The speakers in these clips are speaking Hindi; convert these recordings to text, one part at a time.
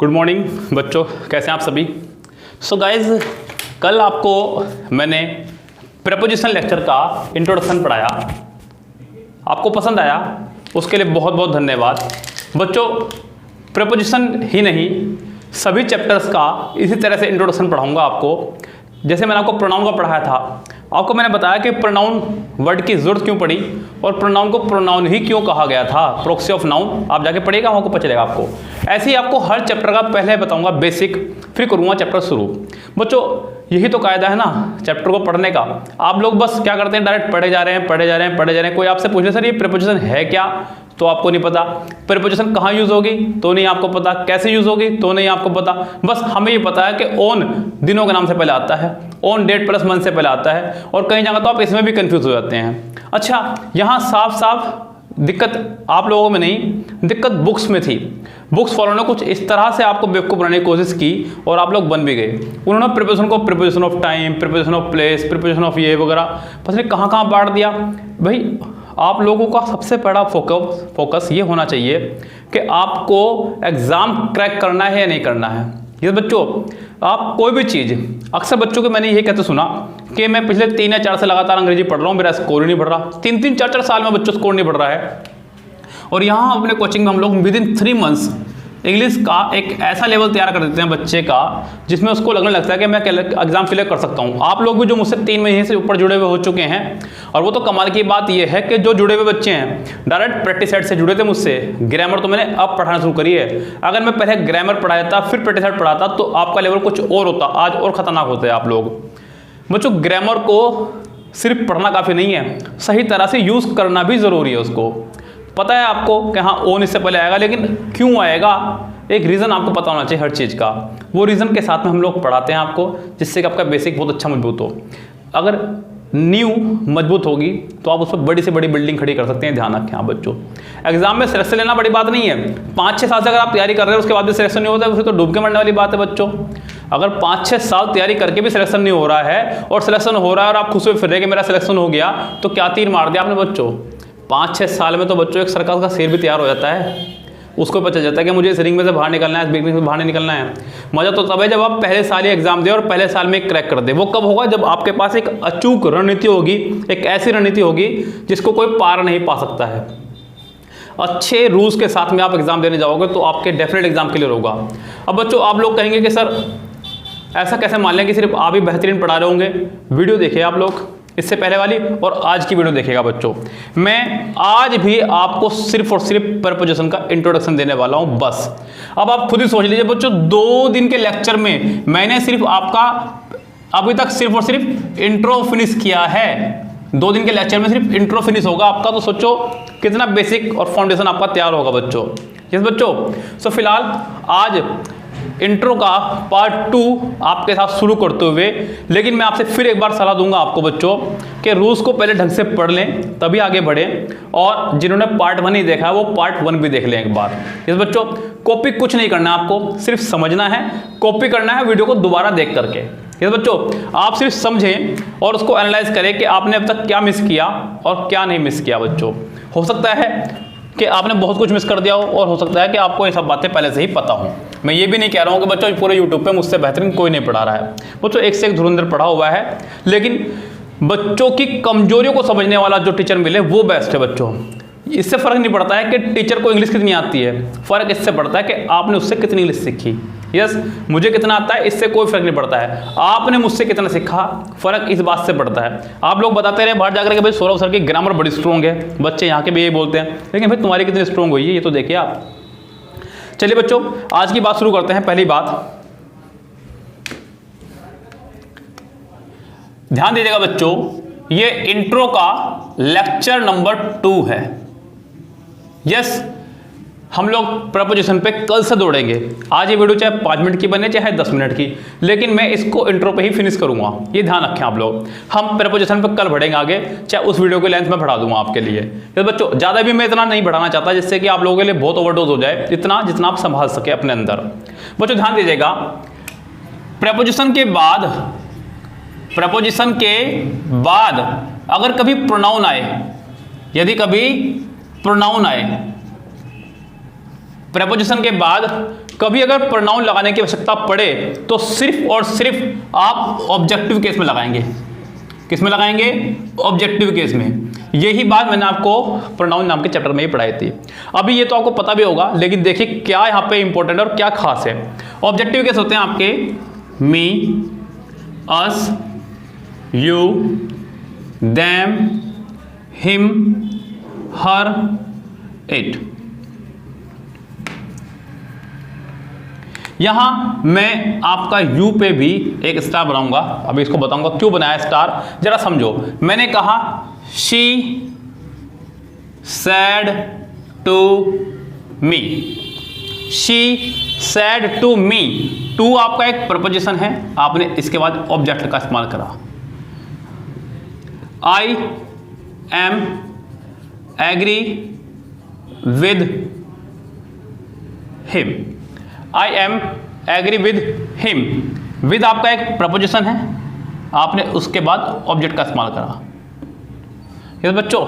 गुड मॉर्निंग बच्चों, कैसे हैं आप सभी। सो गाइज, कल आपको मैंने प्रेपोजिशन लेक्चर का इंट्रोडक्शन पढ़ाया, आपको पसंद आया, उसके लिए बहुत बहुत धन्यवाद। बच्चों, प्रेपोजिशन ही नहीं सभी चैप्टर्स का इसी तरह से इंट्रोडक्शन पढ़ाऊंगा आपको। जैसे मैंने आपको प्रोनाउन का पढ़ाया था, आपको मैंने बताया कि प्रोनाउन वर्ड की जरूरत क्यों पड़ी और प्रोनाउन को प्रोनाउन ही क्यों कहा गया था, प्रोक्सी ऑफ नाउन। आप जाके पढ़िएगा, आपको पता चलेगा आपको। ऐसे ही आपको हर चैप्टर का पहले बताऊंगा बेसिक, फिर करूंगा चैप्टर शुरू। बच्चों, यही तो कायदा है ना चैप्टर को पढ़ने का। आप लोग बस क्या करते हैं, डायरेक्ट पढ़े जा रहे हैं। कोई आपसे पूछे सर ये प्रीपोजिशन है क्या, तो आपको नहीं पता। प्रीपोजिशन कहाँ यूज होगी तो नहीं आपको पता, कैसे यूज होगी तो नहीं आपको पता। बस हमें ये पता है कि ऑन दिनों के नाम से पहले आता है, ऑन डेट प्लस मंथ से पहले आता है, और कहीं जगह तो आप इसमें भी कंफ्यूज हो जाते हैं। अच्छा, यहाँ साफ साफ दिक्कत आप लोगों में नहीं, दिक्कत बुक्स में थी। बुक्स फॉलो ने कुछ इस तरह से आपको बेवकूफ़ बनाने की कोशिश की और आप लोग बन भी गए। उन्होंने प्रीपोजिशन को preposition of time, preposition of place, preposition of ये वगैरह पता नहीं कहाँ बांट दिया। भाई, आप लोगों का सबसे बड़ा फोकस ये होना चाहिए कि आपको एग्ज़ाम क्रैक करना है या नहीं करना है। ये बच्चों, आप कोई भी चीज़, अक्सर बच्चों को मैंने ये कहते सुना कि मैं पिछले 3 या 4 से लगातार अंग्रेजी पढ़ रहा हूँ, मेरा स्कोर ही नहीं बढ़ रहा। 3-3, 4-4 साल में बच्चों स्कोर नहीं बढ़ रहा है। और यहाँ अपने कोचिंग में हम लोग विद इन 3 मंथ्स इंग्लिश का एक ऐसा लेवल तैयार कर देते हैं बच्चे का, जिसमें उसको लगने लगता है कि मैं एग्जाम क्लियर कर सकता हूँ। आप लोग भी जो मुझसे 3 महीने से ऊपर जुड़े हुए हो चुके हैं, और वो तो कमाल की बात ये है कि जो जुड़े हुए बच्चे हैं डायरेक्ट प्रैक्टिस सेट से जुड़े थे मुझसे। ग्रामर तो मैंने अब पढ़ाना शुरू करी है। अगर मैं पहले ग्रामर पढ़ाता फिर प्रैक्टिस सेट पढ़ाता तो आपका लेवल कुछ और होता, आज और खतरनाक होते हैं आप लोग। बच्चों, ग्रामर को सिर्फ पढ़ना काफ़ी नहीं है, सही तरह से यूज़ करना भी ज़रूरी है। उसको पता है आपको कि हाँ ओन इससे पहले आएगा, लेकिन क्यों आएगा, एक रीज़न आपको पता होना चाहिए हर चीज़ का। वो रीज़न के साथ में हम लोग पढ़ाते हैं आपको, जिससे कि आपका बेसिक बहुत अच्छा मजबूत हो। अगर नींव मजबूत होगी तो आप उस पर बड़ी से बड़ी बिल्डिंग खड़ी कर सकते हैं। ध्यान रखें आप बच्चों, एग्जाम में सिलेक्शन लेना बड़ी बात नहीं है। 5-6 साल से अगर आप तैयारी कर रहे हैं उसके बाद भी सिलेक्शन नहीं होता है, फिर तो डूब के मरने वाली बात है बच्चों। अगर 5-6 साल तैयारी करके भी सिलेक्शन नहीं हो रहा है और सिलेक्शन हो रहा है और आप खुश हुए फिर रहे कि मेरा सिलेक्शन हो गया, तो क्या तीर मार दिया आपने बच्चों। 5-6 साल में तो बच्चों एक सर्कस का शेर भी तैयार हो जाता है। उसको पता चल जाता है कि मुझे इस रिंग में से बाहर निकलना है, इस बिग से बाहर नहीं निकलना है। मजा तो तब है जब आप पहले साल ही एग्जाम दे और पहले साल में क्रैक कर दे। वो कब होगा, जब आपके पास एक अचूक रणनीति होगी, एक ऐसी रणनीति होगी जिसको कोई पार नहीं पा सकता है। अच्छे रूल्स के साथ में आप एग्जाम देने जाओगे तो आपके डेफिनेट एग्जाम क्लियर होगा। अब बच्चों, आप लोग कहेंगे कि सर ऐसा कैसे मान लें कि सिर्फ आप ही बेहतरीन पढ़ा रहे होंगे। वीडियो देखिए आप लोग, इससे पहले वाली और आज की वीडियो देखिएगा बच्चों। मैं आज भी आपको सिर्फ और सिर्फ प्रीपोजिशन का इंट्रोडक्शन देने वाला हूं बस। अब आप खुद ही सोच लीजिए बच्चों, 2 दिन के लेक्चर में मैंने सिर्फ आपका अभी तक सिर्फ और सिर्फ इंट्रो फिनिश किया है। 2 दिन के लेक्चर में सिर्फ इंट्रो फिनिश होगा आपका, तो सोचो कितना बेसिक और फाउंडेशन आपका तैयार होगा बच्चों। यस बच्चों, सो फिलहाल आज इंट्रो का पार्ट 2 आपके साथ शुरू करते हुए, लेकिन मैं आपसे फिर एक बार सलाह दूंगा आपको बच्चों कि रूल्स को पहले ढंग से पढ़ लें तभी आगे बढ़ें, और जिन्होंने पार्ट 1 नहीं देखा है वो पार्ट 1 भी देख लें एक बार। इस बच्चों, कॉपी कुछ नहीं करना है आपको, सिर्फ समझना है। कॉपी करना है वीडियो को दोबारा देख करके। ये बच्चों, आप सिर्फ समझें और उसको एनालाइज करें कि आपने अब तक क्या मिस किया और क्या नहीं मिस किया बच्चों। हो सकता है कि आपने बहुत कुछ मिस कर दिया हो, और हो सकता है कि आपको ये सब बातें पहले से ही पता हो। मैं ये भी नहीं कह रहा हूँ कि बच्चों पूरे यूट्यूब पे मुझसे बेहतरीन कोई नहीं पढ़ा रहा है। बच्चों, एक से एक धुरंधर पढ़ा हुआ है, लेकिन बच्चों की कमजोरियों को समझने वाला जो टीचर मिले वो बेस्ट है बच्चों। इससे फर्क नहीं पड़ता है कि टीचर को इंग्लिश कितनी आती है, फर्क इससे पड़ता है कि आपने उससे कितनी इंग्लिश सीखी। यस, मुझे कितना आता है इससे कोई फर्क नहीं पड़ता है, आपने मुझसे कितना सीखा, फर्क इस बात से पड़ता है। आप लोग बताते रहे बाहर जाकर के भाई सौरभ सर की ग्रामर बड़ी स्ट्रॉन्ग है, बच्चे यहाँ के भी यही बोलते हैं, लेकिन भाई तुम्हारी कितनी स्ट्रॉन्ग हुई है ये तो देखिए आप। चलिए बच्चों, आज की बात शुरू करते हैं। पहली बात ध्यान दीजिएगा बच्चों, ये इंट्रो का लेक्चर नंबर 2 है। यस, हम लोग प्रीपोजिशन पे कल से दौड़ेंगे। आज ये वीडियो चाहे 5 मिनट की बने चाहे 10 मिनट की, लेकिन मैं इसको इंट्रो पे ही फिनिश करूंगा। ये ध्यान रखें आप लोग। हम प्रीपोजिशन पे कल बढ़ेंगे आगे, चाहे उस वीडियो की लेंथ में बढ़ा दूंगा आपके लिए। तो बच्चों, ज़्यादा भी मैं इतना नहीं बढ़ाना चाहता जिससे कि आप लोगों के लिए बहुत ओवरडोज हो जाए, इतना जितना आप संभाल सके अपने अंदर। बच्चों ध्यान दीजिएगा, प्रीपोजिशन के बाद अगर कभी प्रोनाउन आए, यदि कभी प्रोनाउन आए, प्रेपोजिशन के बाद कभी अगर प्रोनाउन लगाने की आवश्यकता पड़े तो सिर्फ और सिर्फ आप ऑब्जेक्टिव केस में लगाएंगे। किस में लगाएंगे? ऑब्जेक्टिव केस में। यही बात मैंने आपको प्रोनाउन नाम के चैप्टर में ही पढ़ाई थी। अभी ये तो आपको पता भी होगा, लेकिन देखिए क्या यहाँ पे इंपॉर्टेंट और क्या खास है। ऑब्जेक्टिव केस होते हैं आपके me, us, you, them, him, her, it. यहां मैं आपका यू पे भी एक स्टार बनाऊंगा, अभी इसको बताऊंगा क्यों बनाया स्टार, जरा समझो। मैंने कहा she said to me, she said to me. To आपका एक प्रपोजिशन है, आपने इसके बाद ऑब्जेक्ट का इस्तेमाल करा। I am agree with him, I am agree with him. With आपका एक प्रपोजिशन है, आपने उसके बाद ऑब्जेक्ट का इस्तेमाल करा। ये बच्चों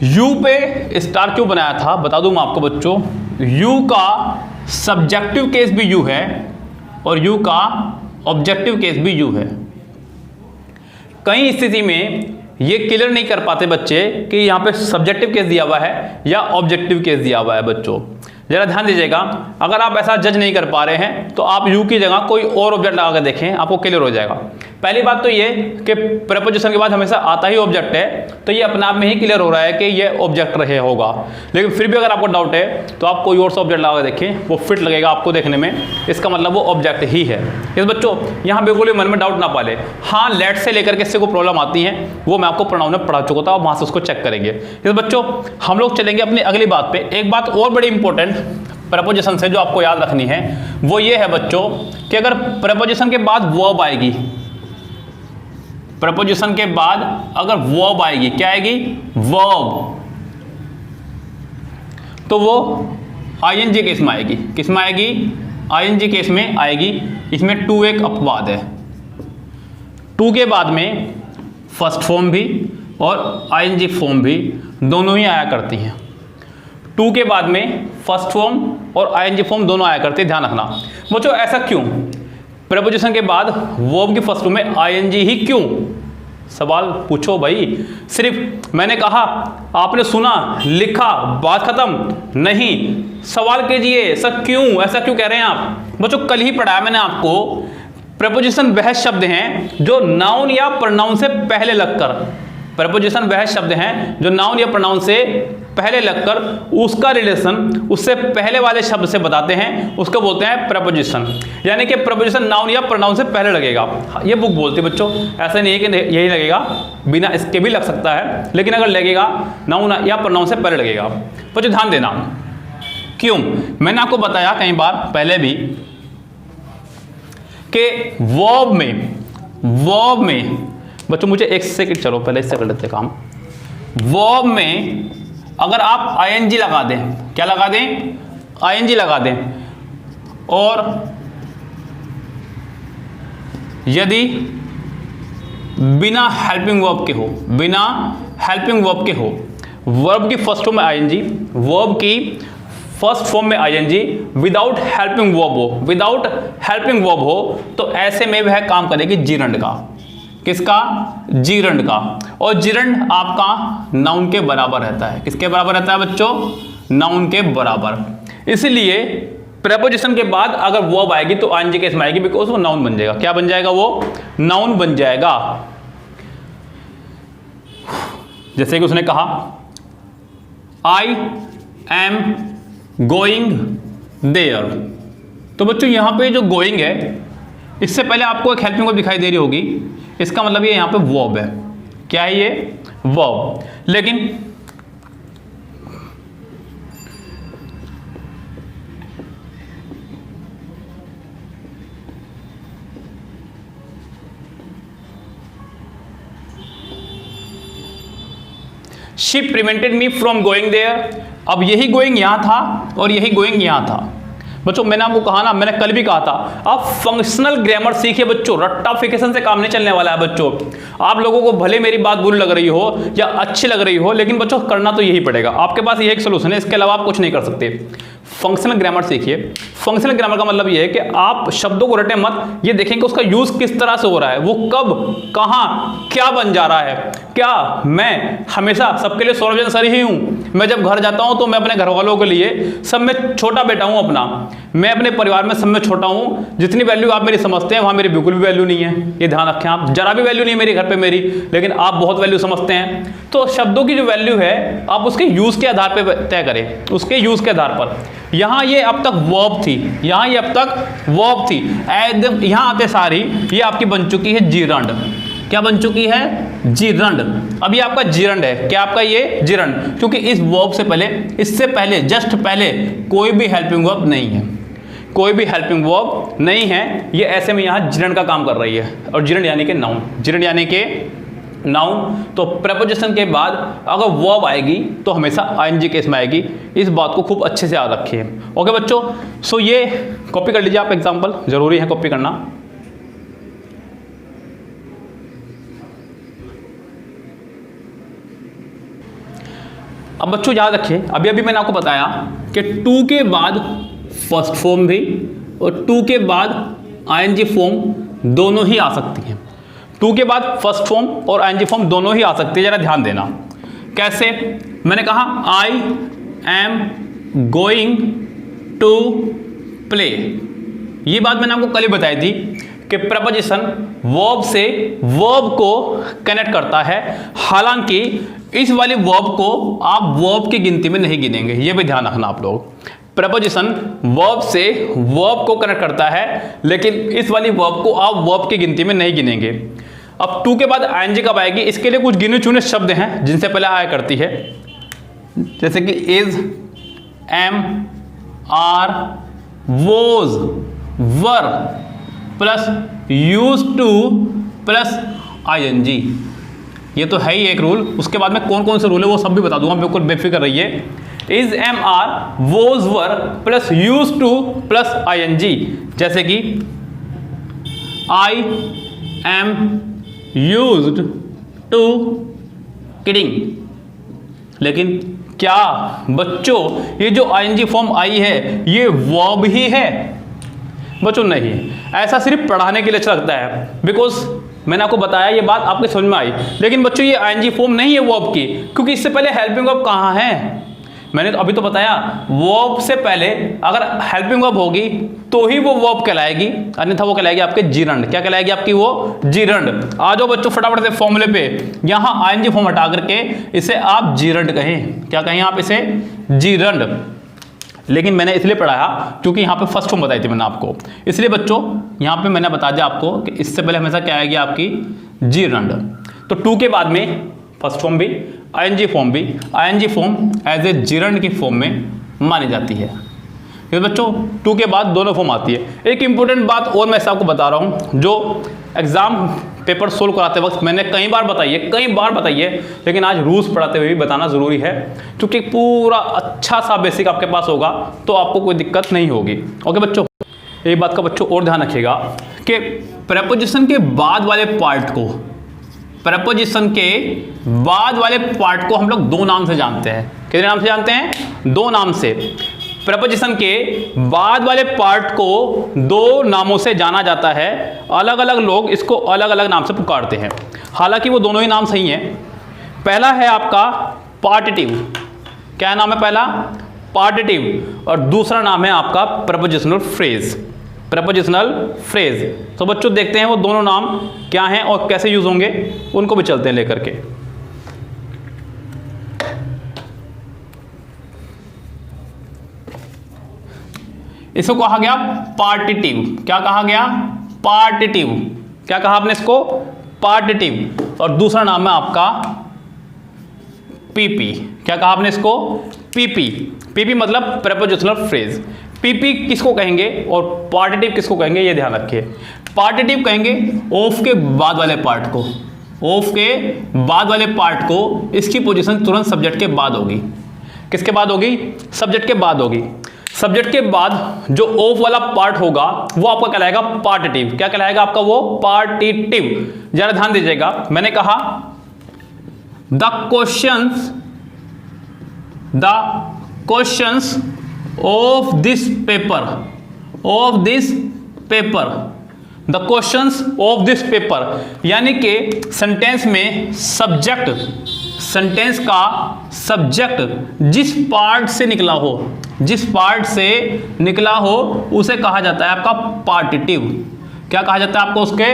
यू पे स्टार क्यों बनाया था बता दूं मैं आपको बच्चों। यू का सब्जेक्टिव केस भी यू है और यू का ऑब्जेक्टिव केस भी यू है। कई स्थिति में ये क्लियर नहीं कर पाते बच्चे कि यहाँ पे सब्जेक्टिव केस दिया हुआ है या ऑब्जेक्टिव केस दिया हुआ है। बच्चों जरा ध्यान दीजिएगा, अगर आप ऐसा जज नहीं कर पा रहे हैं तो आप यू की जगह कोई और ऑब्जेक्ट लगा कर देखें, आपको क्लियर हो जाएगा। पहली बात तो ये कि प्रीपोजिशन के बाद हमेशा आता ही ऑब्जेक्ट है, तो ये अपने आप में ही क्लियर हो रहा है कि ये ऑब्जेक्ट रहे होगा। लेकिन फिर भी अगर आपको डाउट है तो आप कोई और सा ऑब्जेक्ट लगा कर देखें, वो फिट लगेगा आपको देखने में, इसका मतलब वो ऑब्जेक्ट ही है। इस बच्चों यहाँ बिल्कुल भी मन में डाउट ना पाले। हाँ, लेट से लेकर के इससे को प्रॉब्लम आती है, वो मैं आपको प्रोनाउन में पढ़ा चुका था, वहां से उसको चेक करेंगे। इस बच्चों हम लोग चलेंगे अपनी अगली बात पे। एक बात और बड़ी इंपॉर्टेंट प्रपोजिशन से जो आपको याद रखनी है वो ये है बच्चों कि अगर प्रपोजिशन के बाद वर्ब आएगी, प्रपोजिशन के बाद अगर वर्ब आएगी, क्या आएगी? वर्ब, तो वो आईएनजी केस में आएगी। किस में आएगी? आईएनजी केस में आएगी। इसमें टू एक अपवाद है। टू के बाद में फर्स्ट फॉर्म भी और आईएनजी फॉर्म भी दोनों ही आया करती हैं। टू के बाद में फर्स्ट फॉर्म और आईएनजी फॉर्म दोनों आया करते हैं, ध्यान रखना बच्चों। ऐसा क्यों? प्रपोजिशन के बाद वर्ब की फर्स्ट फॉर्म में आईएनजी ही क्यों? सवाल पूछो भाई। सिर्फ मैंने कहा, आपने सुना, लिखा, बात खत्म? नहीं, सवाल कीजिए सर क्यों, ऐसा क्यों कह रहे हैं आप? बच्चों कल ही पढ़ाया मैंने आपको, प्रपोजिशन वह शब्द हैं जो नाउन या प्रोनाउन से पहले लगकर, प्रपोजिशन वह शब्द हैं जो नाउन या प्रोनाउन से पहले लगकर उसका रिलेशन उससे पहले वाले शब्द से बताते हैं, उसको बोलते हैं प्रपोजिशन। यानी कि प्रपोजिशन नाउन या प्रोनाउन से पहले लगेगा। ये बुक बोलती है बच्चों, ऐसा नहीं है कि यही लगेगा, बिना इसके भी लग सकता है, लेकिन अगर लगेगा नाउन या प्रोनाउन से पहले लगेगा। बच्चों ध्यान देना, क्यों? मैंने आपको बताया कई बार पहले भी कि वर्ब में बच्चों, मुझे एक सेकंड, चलो पहले इससे कर लेते काम। वर्ब में अगर आप आईएनजी लगा दें, क्या लगा दें? आईएनजी लगा दें, और यदि बिना हेल्पिंग वर्ब के हो, बिना हेल्पिंग वर्ब के हो, वर्ब की फर्स्ट फॉर्म में आईएनजी, वर्ब की फर्स्ट फॉर्म में आईएनजी, विदाउट हेल्पिंग वर्ब हो, विदाउट हेल्पिंग वर्ब हो, तो ऐसे में वह काम करेगी जीरंड का। किसका? जीरंड का। और जीरंड आपका नाउन के बराबर रहता है। किसके बराबर रहता है बच्चों? नाउन के बराबर। इसलिए प्रेपोजिशन के बाद अगर वर्ब आएगी तो आईएनजी केस में आएगी, बिकॉज वो नाउन बन जाएगा। क्या बन जाएगा? वो नाउन बन जाएगा। जैसे कि उसने कहा आई एम गोइंग देयर, तो बच्चों यहां पे जो गोइंग है, इससे पहले आपको एक हेल्पिंग वर्ब दिखाई दे रही होगी, इसका मतलब ये यहां पे वर्ब है। क्या है ये? वर्ब। लेकिन she prevented me from going there, अब यही गोइंग यहां था और यही गोइंग यहां था। बच्चों मैंने आपको कहा ना, मैंने कल भी कहा था, आप फंक्शनल ग्रामर सीखिए बच्चों, रट्टाफिकेशन से काम नहीं चलने वाला है बच्चों। आप लोगों को भले मेरी बात बुरी लग रही हो या अच्छी लग रही हो, लेकिन बच्चों करना तो यही पड़ेगा। आपके पास ये एक सोल्यूशन है, इसके अलावा आप कुछ नहीं कर सकते। फंक्शनल ग्रामर सीखिए। फंक्शनल ग्रामर का मतलब ये है कि आप शब्दों को रटे मत, ये देखें कि उसका यूज किस तरह से हो रहा है, वो कब, कहां, क्या बन जा रहा है। क्या मैं हमेशा सबके लिए सौरभ सर ही हूं? मैं जब घर जाता हूं तो मैं अपने घर वालों के लिए सब में छोटा बेटा हूं अपना, मैं अपने परिवार में सब में छोटा हूं। जितनी वैल्यू आप मेरी समझते हैं वहां मेरी बिल्कुल भी वैल्यू नहीं है, ये ध्यान रखें आप। जरा भी वैल्यू नहीं है मेरे घर पे मेरी, लेकिन आप बहुत वैल्यू समझते हैं। तो शब्दों की जो वैल्यू है आप उसके यूज के आधार पर तय करें, उसके यूज के आधार पर। यहां ये अब तक वर्ब थी, यहां ये अब तक वर्ब थी, एकदम यहां आते सारी ये आपकी बन चुकी है जीरंड। क्या बन चुकी है? जीरंड। अब ये आपका जीरंड है। क्या आपका ये जीरंड? क्योंकि इस वर्ब से पहले, इससे पहले, जस्ट पहले कोई भी हेल्पिंग वर्ब नहीं है, कोई भी हेल्पिंग वर्ब नहीं है। ये ऐसे में यहां जीरंड का काम कर रही है। और जीरंड यानी कि नाउन, जीरंड यानी कि नाउन। तो प्रेपोजिशन के बाद अगर वर्ब आएगी तो हमेशा आईएनजी केस में आएगी। इस बात को खूब अच्छे से याद रखिए। ओके बच्चों, सो ये कॉपी कर लीजिए आप, एग्जांपल जरूरी है कॉपी करना। अब बच्चों याद रखिए, अभी अभी मैंने आपको बताया कि टू के बाद फर्स्ट फॉर्म भी और टू के बाद आईएनजी फॉर्म दोनों ही आ सकती हैं। टू के बाद फर्स्ट फॉर्म और आईएनजी फॉर्म दोनों ही आ सकती है। जरा ध्यान देना कैसे। मैंने कहा I am going to play, ये बात मैंने आपको कल ही बताई थी कि प्रपोजिशन वर्ब से वर्ब को कनेक्ट करता है। हालांकि इस वाली वर्ब को आप वर्ब की गिनती में नहीं गिनेंगे, ये भी ध्यान रखना आप लोग। प्रपोजिशन वर्ब से वर्ब को कनेक्ट करता है, लेकिन इस वाली वर्ब को आप वर्ब की गिनती में नहीं गिनेंगे। अब टू के बाद आईएनजी कब आएगी, इसके लिए कुछ गिने चुने शब्द हैं जिनसे पहले आया करती है, जैसे कि is, am, are, was, were plus use to plus ING. ये तो है ही एक रूल। उसके बाद में कौन कौन से रूल है वो सब भी बता दूंगा, बिल्कुल बेफिक्र रहिए। Is, am, are, was, were plus use to plus ING. जैसे कि I am used to kidding. लेकिन क्या बच्चों ये जो आईएनजी फॉर्म आई है ये वर्ब ही है? बच्चों नहीं, ऐसा सिर्फ पढ़ाने के लिए अच्छा लगता है, बिकॉज मैंने आपको बताया ये बात आपके समझ में आई। लेकिन बच्चों ये आईएनजी फॉर्म नहीं है वर्ब की, क्योंकि इससे पहले हेल्पिंग वर्ब कहाँ है? मैंने तो अभी तो बताया वर्ब से पहले अगर हेल्पिंग वर्ब होगी तो ही वो वर्ब कहलाएगी, अन्यथा वो कहलाएगी आपके जीरंड। क्या कहलाएगी आपकी वो? जीरंड। आ जाओ बच्चों फटाफट से फॉर्मूले पे, यहां आईएनजी फॉर्म हटा करके इसे आप जीरंड कहें। क्या कहें आप इसे? जीरंड। लेकिन मैंने इसलिए पढ़ाया क्योंकि यहाँ पे फर्स्ट फॉर्म बताई थी मैंने आपको, इसलिए बच्चों यहाँ पे मैंने बता दिया आपको कि इससे पहले हमेशा क्या आएगी आपकी? जीरंड। तो टू के बाद में फर्स्ट फॉर्म भी, आईएनजी फॉर्म भी, ING form as a gerund की फॉर्म में मानी जाती है। तो बच्चों टू के बाद दोनों फॉर्म आती है। एक इंपॉर्टेंट बात और मैं आपको बता रहा हूँ, जो एग्जाम पेपर सोल्व कराते वक्त मैंने कई बार बताई है, लेकिन आज रूल्स पढ़ाते हुए भी बताना जरूरी है, क्योंकि पूरा अच्छा सा बेसिक आपके पास होगा तो आपको कोई दिक्कत नहीं होगी। ओके बच्चों, एक बात का बच्चों और ध्यान रखिएगा कि प्रेपोजिशन के बाद वाले पार्ट को, प्रेपोजिशन के बाद वाले पार्ट को हम लोग दो नाम से जानते हैं। कितने नाम से जानते हैं? दो नाम से। प्रेपोजिशन के बाद वाले पार्ट को दो नामों से जाना जाता है। अलग अलग लोग इसको अलग अलग नाम से पुकारते हैं, हालांकि वो दोनों ही नाम सही हैं। पहला है आपका पार्टिटिव। क्या नाम है पहला? पार्टिटिव। और दूसरा नाम है आपका प्रेपोजिशनल फ्रेज। Prepositional phrase. तो बच्चों देखते हैं वो दोनों नाम क्या हैं और कैसे यूज होंगे, उनको भी चलते हैं लेकर के। इसको कहा गया पार्टिटिव। क्या कहा गया? पार्टिटिव। क्या कहा आपने इसको? पार्टिटिव। और दूसरा नाम है आपका पीपी। क्या कहा आपने इसको? पीपी। पीपी मतलब प्रेपोजिशनल फ्रेज। पीपी किसको कहेंगे और पार्टिटिव किसको कहेंगे, ये ध्यान रखिए। पार्टिटिव कहेंगे ऑफ के बाद वाले पार्ट को, ऑफ के बाद वाले पार्ट को, इसकी पोजीशन तुरंत सब्जेक्ट के बाद होगी। किसके बाद होगी? सब्जेक्ट के बाद होगी। सब्जेक्ट के बाद जो ऑफ वाला पार्ट होगा वो आपका कहलाएगा पार्टिटिव। क्या कहलाएगा आपका वो? पार्टिटिव। जरा ध्यान दीजिएगा, मैंने कहा the questions of this paper, of this paper, the questions of this paper, यानी कि सेंटेंस में सब्जेक्ट, सेंटेंस का सब्जेक्ट जिस पार्ट से निकला हो, जिस पार्ट से निकला हो उसे कहा जाता है आपका पार्टिटिव। क्या कहा जाता है आपको उसके?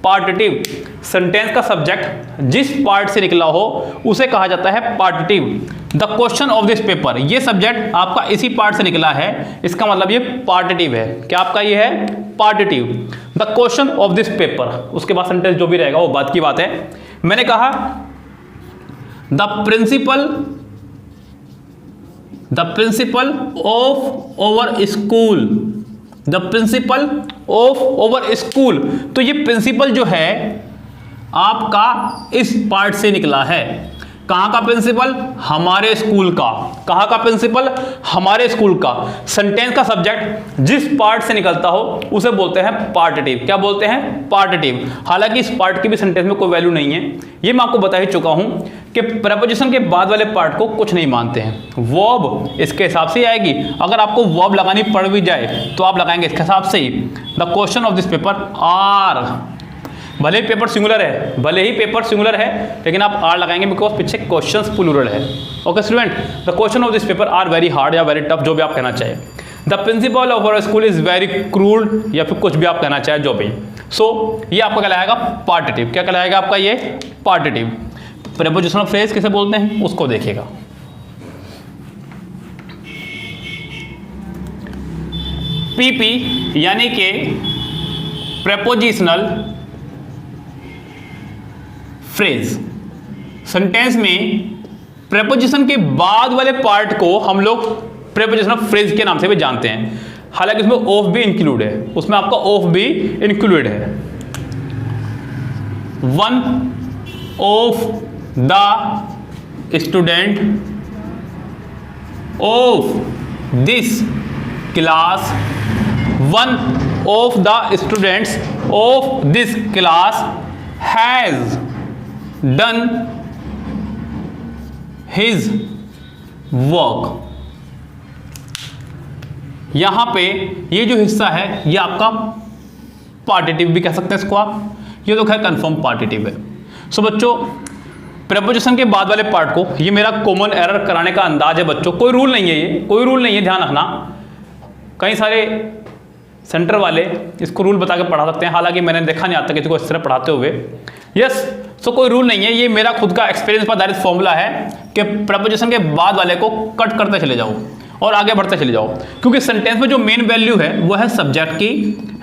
पार्टिटिव। सेंटेंस का सब्जेक्ट जिस पार्ट से निकला हो उसे कहा जाता है partitive. The question of this paper, ये सब्जेक्ट आपका इसी पार्ट से निकला है, इसका मतलब ये पार्टिटिव है। क्या आपका ये है? Partitive. The question of this paper, उसके बाद सेंटेंस जो भी रहेगा वो बात की बात है। मैंने कहा the principal of over school, the principal of over school, तो ये प्रिंसिपल जो है आपका इस पार्ट से निकला है। कहां का प्रिंसिपल? हमारे स्कूल का। कहां का प्रिंसिपल? हमारे स्कूल का। सेंटेंस का सब्जेक्ट जिस पार्ट से निकलता हो उसे बोलते हैं पार्टिटिव। क्या बोलते हैं? पार्टिटिव। हालांकि इस पार्ट की भी सेंटेंस में कोई वैल्यू नहीं है, ये मैं आपको बता ही चुका हूं कि प्रेपोजिशन के बाद वाले पार्ट को कुछ नहीं मानते हैं। वर्ब इसके हिसाब से ही आएगी। अगर आपको वर्ब लगानी पड़ भी जाए तो आप लगाएंगे इसके हिसाब से ही। The question of this paper are, भले ही पेपर सिंगुलर है, भले ही पेपर सिंगुलर है, लेकिन आप आर लगाएंगे बिकॉज पीछे क्वेश्चंस प्लूरल है। Okay student, the question of this paper are very hard या वेरी टफ, जो भी आप कहना चाहे। The principal of our school is very cruel, या फिर कुछ भी आप कहना चाहे, जो भी। सो ये आपका कहलाएगा पार्टिटिव। क्या कहलाएगा आपका ये? पार्टिटिव। प्रेपोजिशनल फ्रेज किसे बोलते हैं उसको देखिएगा। पीपी यानी कि प्रेपोजिशनल फ्रेज, सेंटेंस में प्रेपोजिशन के बाद वाले पार्ट को हम लोग प्रेपोजिशनल फ्रेज के नाम से भी जानते हैं। हालांकि उसमें ऑफ भी इंक्लूड है, उसमें आपका ऑफ भी इंक्लूड है। One of the student of this class, one of the students of this class has done his work. यहां पे ये जो हिस्सा है ये आपका पार्टिटिव भी कह सकते हैं इसको आप, ये तो खैर कंफर्म पार्टिटिव है। सो बच्चों, प्रेपोजिशन के बाद वाले पार्ट को, ये मेरा कॉमन एरर कराने का अंदाज है बच्चों, कोई रूल नहीं है, ये कोई रूल नहीं है, ध्यान रखना। कई सारे सेंटर वाले इसको रूल बता के पढ़ा सकते हैं, हालांकि मैंने देखा नहीं आता किसी को इस तरह पढ़ाते हुए। यस, सो कोई रूल नहीं है, ये मेरा खुद का एक्सपीरियंस पर आधारित फॉर्मूला है कि प्रेपोजिशन के बाद वाले को कट करते चले जाओ और आगे बढ़ते चले जाओ, क्योंकि सेंटेंस में जो मेन वैल्यू है वो है सब्जेक्ट की,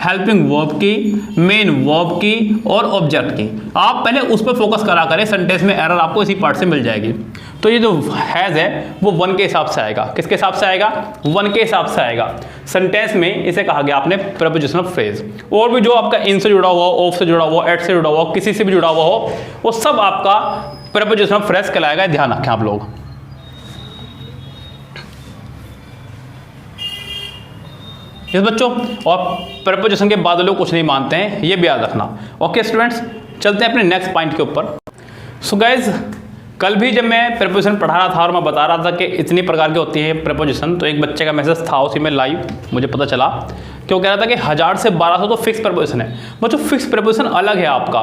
हेल्पिंग वर्ब की, मेन वर्ब की और ऑब्जेक्ट की। आप पहले उस पर फोकस करा करें, सेंटेंस में एरर आपको इसी पार्ट से मिल जाएगी। तो ये जो हैज है वो वन के हिसाब से आएगा। किसके हिसाब से आएगा? वन के हिसाब से आएगा। सेंटेंस में इसे कहा गया आपने प्रेपोजिशनल फ्रेज। और भी जो आपका इन से जुड़ा हुआ, ऑफ से जुड़ा हुआ, एट से जुड़ा हुआ, किसी से भी जुड़ा हुआ हो, वो सब आपका प्रेपोजिशनल फ्रेज कहलाएगा। ध्यान रखें आप लोग। यस बच्चों, और प्रेपोजिशन के बाद लोग कुछ नहीं मानते हैं, ये भी याद रखना। ओके स्टूडेंट्स, चलते हैं अपने नेक्स्ट पॉइंट के ऊपर। सो गाइज, कल भी जब मैं प्रेपोजिशन पढ़ा रहा था और मैं बता रहा था कि इतनी प्रकार की होती है प्रेपोजिशन, तो एक बच्चे का मैसेज था उसी में लाइव मुझे पता चला कि वो कह रहा था कि 1000 से 1200 तो फिक्स प्रेपोजिशन है। बच्चों, फिक्स प्रेपोजिशन अलग है आपका,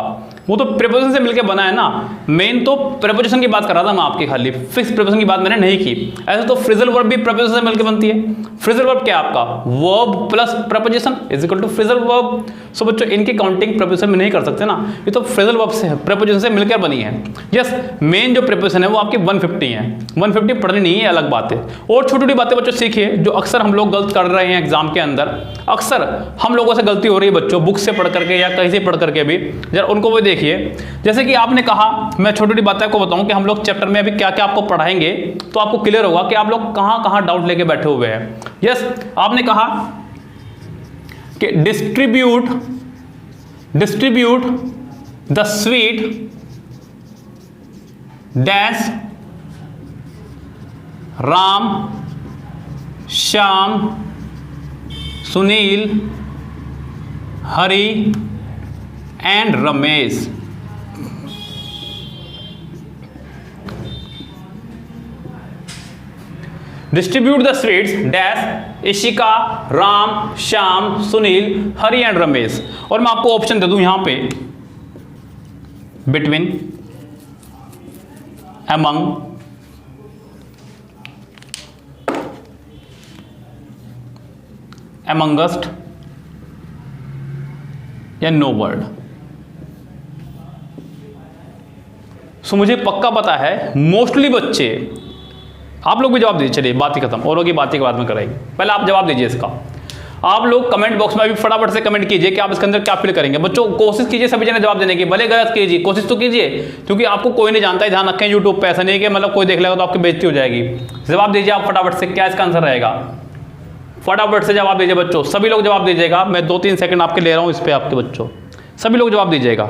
वो तो प्रेपोजिशन से मिलकर बना है ना। मेन तो प्रेपोजिशन की बात कर रहा था मैं आपकी, खाली फिक्स प्रेपोजिशन की बात मैंने नहीं की। ऐसे तो फ्रेजल वर्ब भी प्रेपोजिशन से मिलकर बनती है। फ्रेजल वर्ब क्या है आपका? Verb plus preposition is equal to phrasal verb. So बच्चों, इनकी काउंटिंग प्रेपोजिशन में नहीं कर सकते ना, ये तो फ्रेजल वर्ब से प्रेपोजिशन से मिलकर बनी है। यस, मेन जो प्रेपोजिशन है वो आपकी 150 है। 150 पढ़नी नहीं है, अलग बात है। और छोटी छोटी बातें बच्चों सीखिए जो अक्सर हम लोग गलत कर रहे हैं एग्जाम के अंदर। अक्सर हम लोगों से गलती हो रही है बच्चों, बुक से पढ़ करके या कहीं से पढ़ करके भी, जरा उनको वो देखिए। जैसे कि आपने कहा, मैं छोटी छोटी बातें आपको बताऊं कि हम लोग चैप्टर में अभी क्या क्या आपको पढ़ाएंगे, तो आपको क्लियर होगा कि आप लोग कहां कहां डाउट लेके बैठे हुए हैं। यस, आपने कहा कि distribute the sweet dash Ram, Shyam, Sunil, Hari and Ramesh. Distribute the sweets dash Ishika, Ram, Shyam, Sunil, Hari and Ramesh. और मैं आपको ऑप्शन दे दूं यहां पे, बिटवीन, अमंग, अमंगस्ट या नो वर्ड। सो मुझे पक्का पता है मोस्टली बच्चे, आप लोग भी जवाब दीजिए। चलिए बात ही खत्म, औरों की बातें के बाद में करेंगे, पहले आप जवाब दीजिए इसका। आप लोग कमेंट बॉक्स में भी फटाफट से कमेंट कीजिए कि आप इसके अंदर क्या फील करेंगे। बच्चों कोशिश कीजिए सभी जने जवाब देने की, भले गलत कीजिए, कोशिश तो कीजिए, क्योंकि आपको कोई नहीं जानता है। ध्यान रखें यूट्यूब पे ऐसा नहीं है कि मतलब कोई देख लेगा तो आपकी बेइज्जती हो जाएगी। जवाब दीजिए आप फटाफट से, क्या इसका आंसर रहेगा, फटाफट से जवाब दीजिए बच्चों। सभी लोग जवाब दीजिएगा, मैं 2-3 सेकंड आपके ले रहा हूं इस पे आपके बच्चों, सभी लोग जवाब दीजिएगा।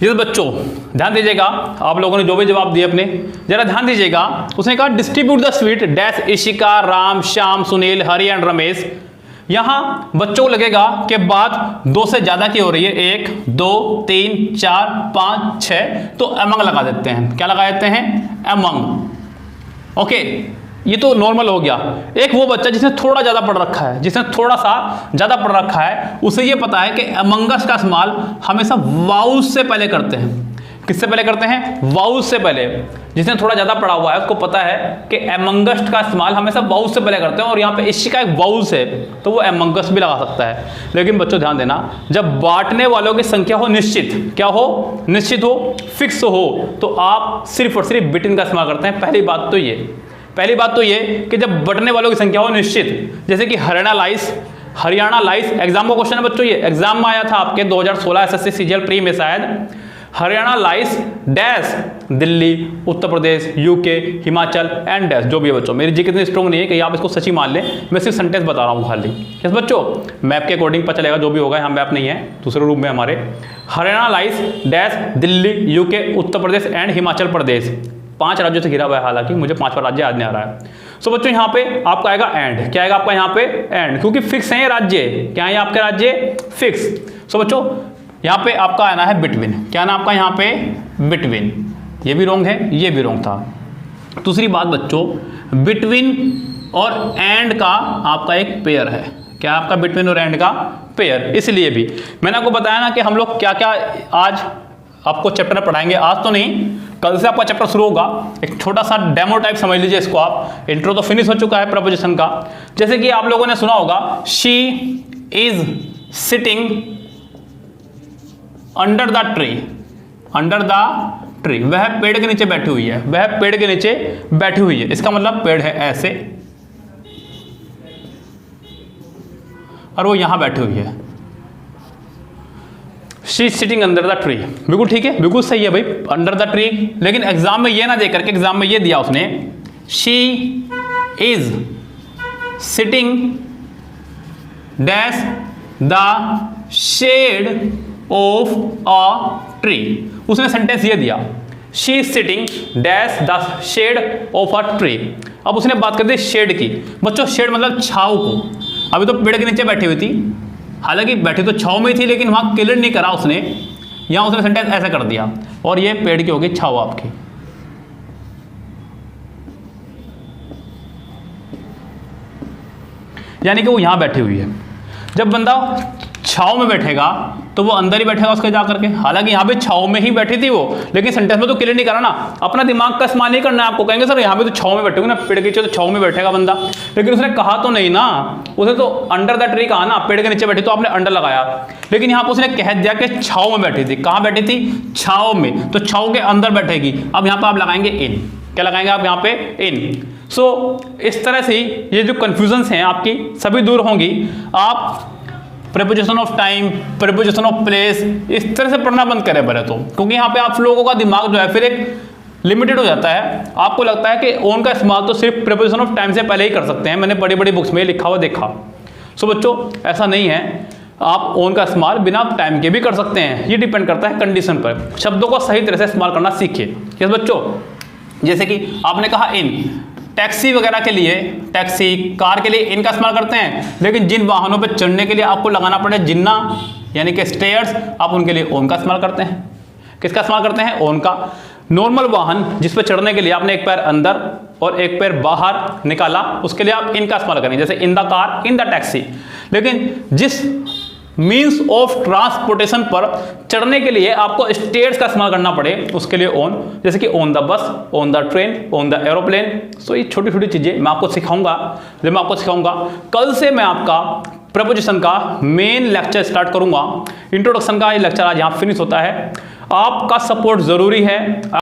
ये बच्चों ध्यान दीजिएगा, आप लोगों ने जो भी जवाब दिए अपने, जरा ध्यान दीजिएगा। उसने कहा distribute the sweet dash Ishika, Ram, Shyam, Sunil, Hari and Ramesh. यहां बच्चों को लगेगा कि बात 2 से ज्यादा की हो रही है, 1, 2, 3, 4, 5, 6, तो अमंग लगा देते हैं। क्या लगा देते हैं, अमंग। ओके, ये तो नॉर्मल हो गया। एक वो बच्चा जिसने थोड़ा ज्यादा पढ़ रखा है, जिसने थोड़ा सा ज्यादा पढ़ रखा है, उसे ये पता है कि अमंगस का इस्तेमाल हमेशा वाउल से पहले करते हैं। किससे पहले करते हैं, वाउल से पहले। जिसने थोड़ा ज्यादा पढ़ा हुआ है उसको पता है कि एमंगस्ट का इस्तेमाल हमेशा वाउल से पहले करते हैं, और यहाँ पे इशिका एक वाउल से, तो वो एमंगस भी लगा सकता है। लेकिन बच्चों ध्यान देना, जब बांटने वालों की संख्या हो निश्चित, क्या हो, निश्चित हो, फिक्स हो, तो आप सिर्फ और सिर्फ बिटवीन का इस्तेमाल करते हैं। पहली बात तो ये कि जब बटने वालों की संख्या हो निश्चित, जैसे कि हरियाणा लाइस एग्जाम का क्वेश्चन है बच्चों, ये एग्जाम में आया था आपके 2016 एसएससी सीजीएल प्री में शायद। Haryana lies dash Delhi, Uttar Pradesh, UK, Himachal and dash, जो भी है बच्चों। मेरी जी कितनी स्ट्रॉन्ग नहीं है कि आप इसको सच्ची मान लें, मैं सिर्फ सेंटेंस बता रहा हूँ खाली। यस बच्चों, मैप के अकॉर्डिंग पता चलेगा जो भी होगा, यहाँ मैप नहीं है, दूसरे रूप में हमारे। Haryana lies dash Delhi, UK, Uttar Pradesh and Himachal Pradesh. 5 राज्यों से घिरा हुआ है, हालांकि मुझे 5वां राज्य याद नहीं आ रहा है। सो बच्चों यहाँ पे आपका आएगा एंड। क्या आएगा आपका यहाँ पे, एंड, क्योंकि फिक्स है ये राज्य। क्या है आपके राज्य, फिक्स। सो बच्चों यहाँ पे आपका आना है बिटवीन। क्या ना आपका यहाँ पे, बिटवीन। ये भी रॉन्ग है, ये भी रॉन्ग था। दूसरी बात बच्चों, बिटवीन और एंड का आपका एक पेयर है। क्या आपका बिटवीन और एंड का पेयर, इसलिए भी मैंने आपको बताया ना कि हम लोग क्या क्या आज आपको चैप्टर में पढ़ाएंगे। आज तो नहीं, कल से आपका चैप्टर शुरू होगा। एक छोटा सा डेमो टाइप समझ लीजिए इसको आप। इंट्रो तो फिनिश हो चुका है प्रपोजिशन का। जैसे कि आप लोगों ने सुना होगा, she is sitting under the tree. Under the tree, वह पेड़ के नीचे बैठी हुई है, वह पेड़ के नीचे बैठी हुई है। इसका मतलब पेड़ है ऐसे, और वो यहां बैठी हुई है। She is sitting under the tree, बिल्कुल ठीक है, बिल्कुल सही है भाई, अंडर द ट्री। लेकिन एग्जाम में ये ना दे करके, एग्जाम में ये दिया उसने, she is sitting dash the shade of a tree. उसने सेंटेंस ये दिया, she is sitting dash the shade of a tree. अब उसने बात कर दी शेड की। बच्चों शेड मतलब छाव को। अभी तो पेड़ के नीचे बैठी हुई थी, हालांकि बैठी तो छाव में ही थी, लेकिन वहां क्लियर नहीं करा उसने, यहां उसने सेंटेंस ऐसा कर दिया, और ये पेड़ की होगी छाव आपकी। यानी कि वो यहां बैठी हुई है। जब बंदा छाव में बैठेगा तो वो अंदर ही बैठेगा उसके जा करके। हालांकि यहाँ पे छाव में ही बैठी थी वो, लेकिन सेंटेंस में तो क्लियर नहीं करा ना, अपना दिमाग का इस्तेमाल नहीं करना है आपको। कहेंगे सर यहाँ पे तो छाव में बैठोगे ना, पेड़ के नीचे तो छाव में बैठेगा बंदा, लेकिन उसने कहा तो नहीं ना, उसने तो अंडर द ट्री कहा ना, पेड़ के नीचे बैठी तो आपने अंडर लगाया। लेकिन यहाँ पे उसने कह दिया कि छाव में बैठी थी। कहाँ बैठी थी, छाव में, तो छाव के अंदर बैठेगी। अब यहाँ पे आप लगाएंगे इन। क्या लगाएंगे आप यहाँ पे, इन। सो इस तरह से ये जो कंफ्यूजन्स हैं आपकी सभी दूर होंगी। आप preposition of time, preposition of place, इस तरह से पढ़ना बंद करें पहले तो, क्योंकि यहाँ पे आप लोगों का दिमाग जो है फिर एक लिमिटेड हो जाता है। आपको लगता है कि ऑन का इस्तेमाल तो सिर्फ प्रीपोजिशन ऑफ टाइम से पहले ही कर सकते हैं, मैंने बड़ी बड़ी बुक्स में लिखा हुआ देखा। सो बच्चों ऐसा नहीं है, आप ऑन का इस्तेमाल बिना टाइम के भी कर सकते हैं। ये डिपेंड करता है कंडीशन पर। शब्दों को सही तरह से इस्तेमाल करना सीखिए। यस बच्चों, जैसे कि आपने कहा इन, टैक्सी वगैरह के लिए, टैक्सी कार के लिए इनका इस्तेमाल करते हैं, लेकिन जिन वाहनों पर चढ़ने के लिए आपको लगाना पड़े जिन्ना, यानी कि स्टेयर्स, आप उनके लिए ओन का इस्तेमाल करते हैं। किसका इस्तेमाल करते हैं? ओन का। नॉर्मल वाहन जिस पर चढ़ने के लिए आपने एक पैर अंदर और एक पैर बाहर निकाला, उसके लिए आप इनका इस्तेमाल करेंगे, जैसे in the car, in the taxi. लेकिन जिस मीन्स ऑफ ट्रांसपोर्टेशन पर चढ़ने के लिए आपको स्टेयर्स का इस्तेमाल करना पड़े, उसके लिए ओन, जैसे कि on the bus, on the train, on the aeroplane. So ये छोटी छोटी चीजें मैं आपको सिखाऊंगा। जब मैं आपको सिखाऊंगा, कल से मैं आपका प्रपोजिशन का मेन लेक्चर स्टार्ट करूंगा। इंट्रोडक्शन का ये लेक्चर आज यहाँ फिनिश होता है। आपका सपोर्ट जरूरी है।